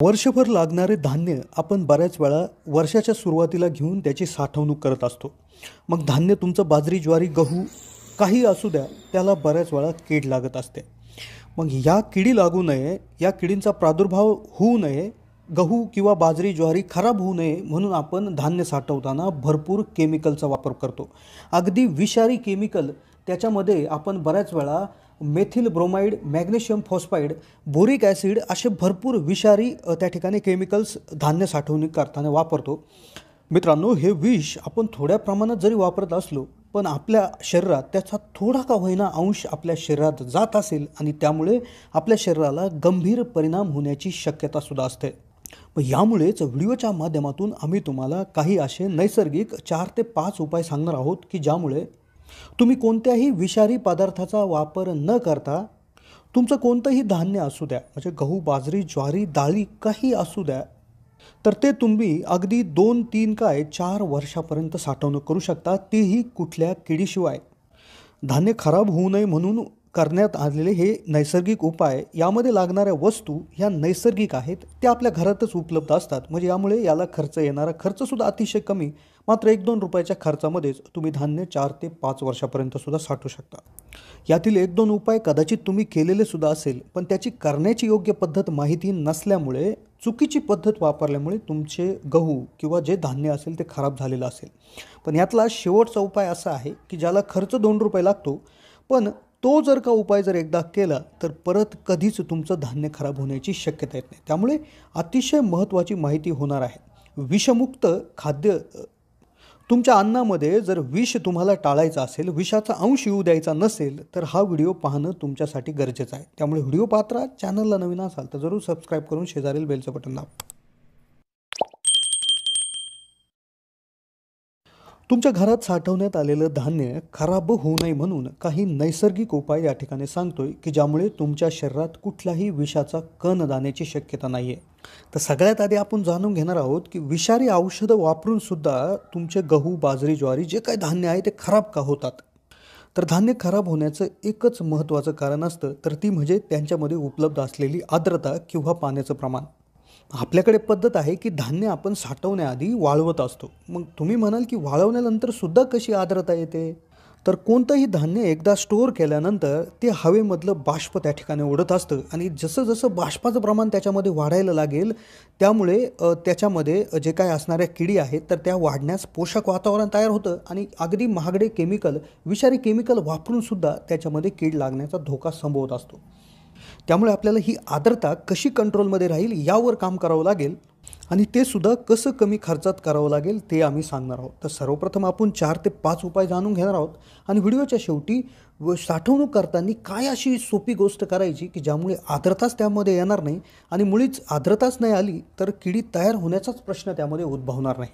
वर्षभर लागणारे धान्य आपण बऱ्याच वेळा वर्षाच्या सुरुवातीला घेऊन त्याची साठवणूक करत असतो. मग धान्य तुमचं बाजरी, ज्वारी, गहू काही असू द्या, त्याला बऱ्याच वेळा कीड लागत असते. मग या किडी लागू नये, या किडींचा प्रादुर्भाव होऊ नये, गहू किंवा बाजरी, ज्वारी खराब होऊ नये म्हणून आपण धान्य साठवताना भरपूर केमिकलचा वापर करतो. अगदी विषारी केमिकल त्याच्यामध्ये आपण बऱ्याच वेळा methyl bromide, magnesium phosphide, boric acid असे भरपूर विषारी त्या ठिकाणी केमिकल्स धान्य साठवणूक करताना वापरतो. मित्रांनो, हे विष आपण थोड्या प्रमाणात जरी वापरत असलो पण आपल्या शरीरात त्याचा थोडा का होईना अंश आपल्या शरीरात जात असेल आणि त्यामुळे आपल्या शरीराला गंभीर परिणाम होण्याची शक्यता सुद्धा असते. मग यामुळेच व्हिडिओच्या माध्यमातून आम्ही तुम्हाला काही असे नैसर्गिक 4 ते 5 उपाय सांगणार आहोत की ज्यामुळे तुम्ही कोणत्याही विषारी पदार्थाचा वापर न करता तुमचं कोणतंही धान्य असू द्या, म्हणजे गहू, बाजरी, ज्वारी, डाळी काही असू द्या, तर ते तुम्ही अगदी 2-3 काय 4 वर्षापर्यंत साठवणूक करू शकता, तेही कुठल्या किडीशिवाय. धान्य खराब होऊ नये म्हणून करण्यात आलेले हे नैसर्गिक उपाय, यामध्ये लागणाऱ्या वस्तू ह्या नैसर्गिक आहेत, त्या आपल्या घरातच उपलब्ध असतात. म्हणजे यामुळे याला खर्च येणारा खर्चसुद्धा अतिशय कमी, मात्र 1-2 रुपयाच्या खर्चामध्येच तुम्ही धान्य 4 ते 5 वर्षापर्यंत सुद्धा साठवू शकता. यातील 1-2 उपाय कदाचित तुम्ही केलेले सुद्धा असेल, पण त्याची करण्याची योग्य पद्धत माहिती नसल्यामुळे, चुकीची पद्धत वापरल्यामुळे तुमचे गहू किंवा जे धान्य असेल ते खराब झालेलं असेल. पण यातला शेवटचा उपाय असा आहे की ज्याला खर्च 2 रुपये लागतो, पण तो जर का उपाय जर एकदा केला तर परत कधीच तुमचं धान्य खराब होण्याची शक्यता येत नाही. त्यामुळे अतिशय महत्त्वाची माहिती होणार आहे. विषमुक्त खाद्य, तुमच्या अन्नामध्ये जर विष तुम्हाला टाळायचं असेल, विषाचा अंश येऊ द्यायचा नसेल, तर हा व्हिडिओ पाहणं तुमच्यासाठी गरजेचं आहे. त्यामुळे व्हिडिओ पाहत राहा. चॅनलला नवीन असाल तर जरूर सबस्क्राईब करून शेजारील बेलचं बटन दाबा. तुमच्या घरात साठवण्यात आलेलं धान्य खराब होऊ नये म्हणून काही नैसर्गिक उपाय या ठिकाणी सांगतोय की ज्यामुळे तुमच्या शरीरात कुठलाही विषाचा कण जाण्याची शक्यता नाही आहे. तर सगळ्यात आधी आपण जाणून घेणार आहोत की विषारी औषधं वापरून सुद्धा तुमचे गहू, बाजरी, ज्वारी जे काही धान्य आहे ते खराब का होतात. तर धान्य खराब होण्याचं एकच महत्त्वाचं कारण असतं, तर ती म्हणजे त्यांच्यामध्ये उपलब्ध असलेली आर्द्रता किंवा पाण्याचं प्रमाण. आपल्याकडे पद्धत आहे की धान्य आपण साठवण्याआधी वाळवत असतो. मग तुम्ही म्हणाल की वाळवल्यानंतर सुद्धा कशी आर्द्रता येते. तर कोणतंही धान्य एकदा स्टोअर केल्यानंतर ते हवेमधलं बाष्प त्या ठिकाणी ओढत असतं आणि जसं जसं बाष्पाचं प्रमाण त्याच्यामध्ये वाढायला लागेल, त्यामुळे त्याच्यामध्ये जे काय असणाऱ्या किडी आहेत तर त्या वाढण्यास पोषक वातावरण तयार होतं आणि अगदी महागडे केमिकल, विषारी केमिकल वापरून सुद्धा त्याच्यामध्ये कीड लागण्याचा धोका संभवत असतो. त्यामुळे आपल्याला ही आर्द्रता कशी कंट्रोलमध्ये राहील यावर काम करावं लागेल आणि ते सुद्धा कसं कमी खर्चात करावं लागेल ते आम्ही सांगणार आहोत. तर सर्वप्रथम आपण 4 ते 5 उपाय जाणून घेणार आहोत आणि व्हिडिओच्या शेवटी साठवणूक करताना काय अशी सोपी गोष्ट करायची की ज्यामुळे आर्द्रताच त्यामध्ये येणार नाही आणि मुळीच आर्द्रताच नाही आली तर किडी तयार होण्याचाच प्रश्न त्यामध्ये उद्भवणार नाही.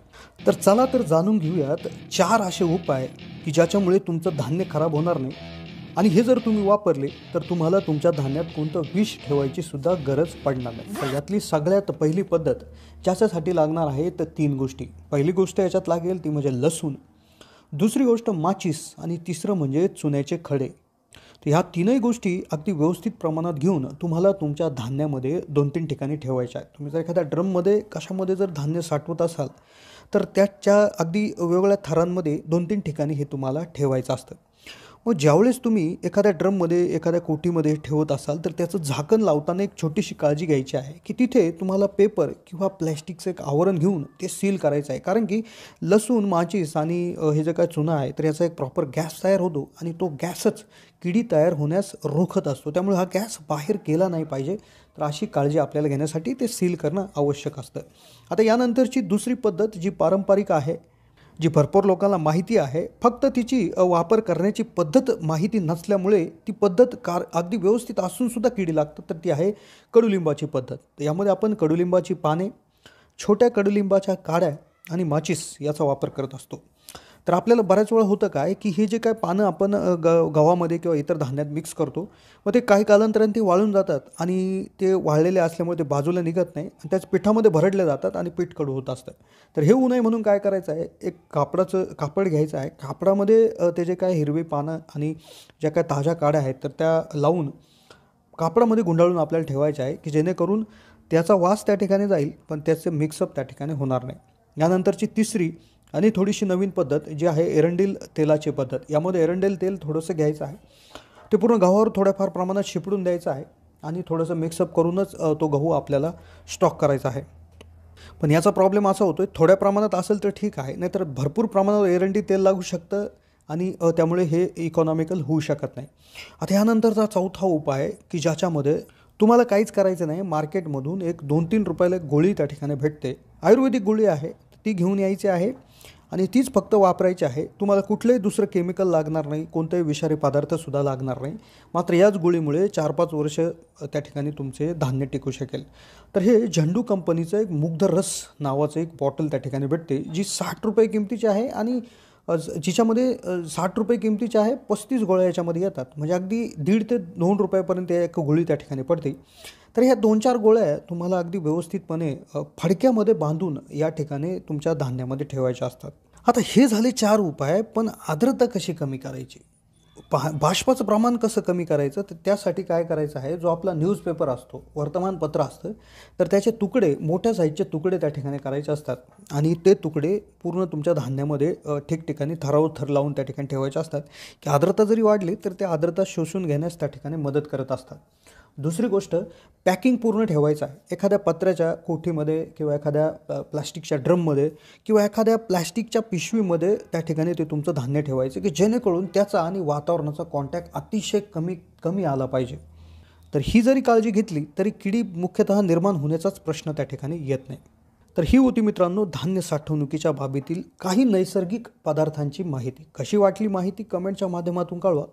तर चला तर जाणून घेऊयात 4 असे उपाय की ज्याच्यामुळे तुमचं धान्य खराब होणार नाही आणि हे जर तुम्ही वापरले तर तुम्हाला तुमच्या धान्यात कोणतं विष ठेवायची सुद्धा गरज पडणार नाही. तर यातली सगळ्यात पहिली पद्धत ज्याच्यासाठी लागणार आहे तर 3 गोष्टी. पहिली गोष्ट याच्यात लागेल ती म्हणजे लसूण, दुसरी गोष्ट माचीस आणि तिसरं म्हणजे चुन्याचे खडे. तर ह्या 3ही गोष्टी अगदी व्यवस्थित प्रमाणात घेऊन तुम्हाला तुमच्या धान्यामध्ये 2-3 ठिकाणी ठेवायच्या आहेत. तुम्ही जर एखाद्या ड्रममध्ये कशामध्ये जर धान्य साठवत असाल तर त्याच्या अगदी वेगवेगळ्या थरांमध्ये 2-3 ठिकाणी हे तुम्हाला ठेवायचं असतं. मग ज्यावेळेस तुम्ही एखाद्या ड्रममध्ये, एखाद्या कोटीमध्ये ठेवत असाल तर त्याचं झाकण लावताना एक छोटीशी काळजी घ्यायची आहे की तिथे तुम्हाला पेपर किंवा प्लॅस्टिकचं एक आवरण घेऊन ते सील करायचं आहे. कारण की लसूण, माचीस आणि हे जे काय चुना आहे तर याचा एक प्रॉपर गॅस तयार होतो आणि तो गॅसच किडी तयार होण्यास रोखत असतो. त्यामुळे हा गॅस बाहेर गेला नाही पाहिजे. तर अशी काळजी आपल्याला घेण्यासाठी ते सील करणं आवश्यक असतं. आता यानंतरची दुसरी पद्धत जी पारंपरिक आहे, जी भरपूर लोकांना माहिती आहे, फक्त तिची वापर करण्याची पद्धत माहिती नसल्यामुळे ती पद्धत अगदी व्यवस्थित असून सुद्धा किडी लागतात, तर ती आहे कडुलिंबाची पद्धत. तर यामध्ये आपण कडुलिंबाची पाने, छोट्या कडुलिंबाच्या काड्या आणि माचीस याचा वापर करत असतो. तर आपल्याला बऱ्याच वेळा होतं काय की हे जे काय पानं आपण गव्हामध्ये किंवा इतर धान्यात मिक्स करतो, मग ते काही कालांतराने ते वाळून जातात आणि ते वाळलेले असल्यामुळे ते बाजूला निघत नाही आणि त्याच पिठामध्ये भरडले जातात आणि पीठ कडू होत असतं. तर हे होऊ नये म्हणून काय करायचं आहे, एक कापड घ्यायचं आहे. कापडामध्ये ते जे काय हिरवी पानं आणि ज्या काय ताज्या काड्या आहेत तर त्या लावून कापडामध्ये गुंडाळून आपल्याला ठेवायच्या आहे की जेणेकरून त्याचा वास त्या ठिकाणी जाईल, पण त्याचे मिक्सअप त्या ठिकाणी होणार नाही. यानंतरची तिसरी आणि थोडीशी नवीन पद्धत जी आहे एरंडेल तेलाची पद्धत. यामध्ये एरंडेल तेल थोडंसं घ्यायचं आहे, ते पूर्ण गव्हावर थोड्याफार प्रमाणात शिपडून द्यायचं आहे आणि थोडंसं मिक्सअप करूनच तो गहू आपल्याला स्टॉक करायचा आहे. पण याचा प्रॉब्लेम असा होतो आहे, थोड्या प्रमाणात असेल तर ठीक आहे, नाहीतर भरपूर प्रमाणावर एरंडी तेल लागू शकतं आणि त्यामुळे हे इकॉनॉमिकल होऊ शकत नाही. आता यानंतरचा चौथा उपाय आहे की ज्याच्यामध्ये तुम्हाला काहीच करायचं नाही. मार्केटमधून एक 2-3 रुपयाला एक गोळी त्या ठिकाणी भेटते, आयुर्वेदिक गोळी आहे, ती घेऊन यायची आहे आणि तीच फक्त वापरायची आहे. तुम्हाला कुठलंही दुसरं केमिकल लागणार नाही, कोणतेही विषारी पदार्थसुद्धा लागणार नाही. मात्र याच गोळीमुळे 4-5 वर्ष त्या ठिकाणी तुमचे धान्य टिकू शकेल. तर हे झेंडू कंपनीचं एक मुग्ध रस नावाचं एक बॉटल त्या ठिकाणी भेटते, जी 60 रुपये किमतीची आहे आणि जिच्यामध्ये 60 रुपये किमतीची आहे, 35 गोळ्या याच्यामध्ये येतात. म्हणजे अगदी 1.5 ते 2 रुपयापर्यंत एक गोळी त्या ठिकाणी पडते. तर ह्या 2-4 गोळ्या तुम्हाला अगदी व्यवस्थितपणे फडक्यामध्ये बांधून या ठिकाणी तुमच्या धान्यामध्ये ठेवायच्या असतात. आता हे झाले 4 उपाय. पण आर्द्रता कशी कमी करायची, बाष्पाचं प्रमाण कसं कमी करायचं, तर त्यासाठी काय करायचं आहे, जो आपला न्यूजपेपर असतो, वर्तमानपत्र असतं, तर त्याचे तुकडे, मोठ्या साईजचे तुकडे त्या ठिकाणी करायचे असतात आणि ते तुकडे पूर्ण तुमच्या धान्यामध्ये ठिकठिकाणी थरावर थर लावून त्या ठिकाणी ठेवायचे असतात की आर्द्रता जरी वाढली तर ते आर्द्रता शोषून घेण्यास त्या ठिकाणी मदत करत असतात. दुसरी गोष्ट, पॅकिंग पूर्ण ठेवायचं आहे. एखाद्या पत्र्याच्या कोठीमध्ये किंवा एखाद्या प्लास्टिकच्या ड्रममध्ये किंवा एखाद्या प्लास्टिकच्या पिशवीमध्ये त्या ठिकाणी ते तुमचं धान्य ठेवायचं की जेणेकरून त्याचा आणि वातावरणाचा कॉन्टॅक्ट अतिशय कमी आला पाहिजे. तर ही जरी काळजी घेतली तरी किडी मुख्यतः निर्माण होण्याचाच प्रश्न त्या ठिकाणी येत नाही. तर ही होती मित्रांनो धान्य साठवणुकीच्या बाबीतील काही नैसर्गिक पदार्थांची माहिती. कशी वाटली माहिती कमेंटच्या माध्यमातून कळवा.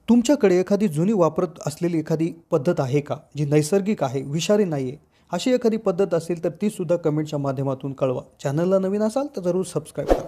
तुमच्याकडे एखादी जुनी वापरत असलेली एखादी पद्धत आहे का, जी नैसर्गिक आहे, विषारी नाही आहे, अशी एखादी पद्धत असेल तर ती सुद्धा कमेंटच्या माध्यमातून कळवा. चॅनलला नवीन असाल तर जरूर सबस्क्राईब करा.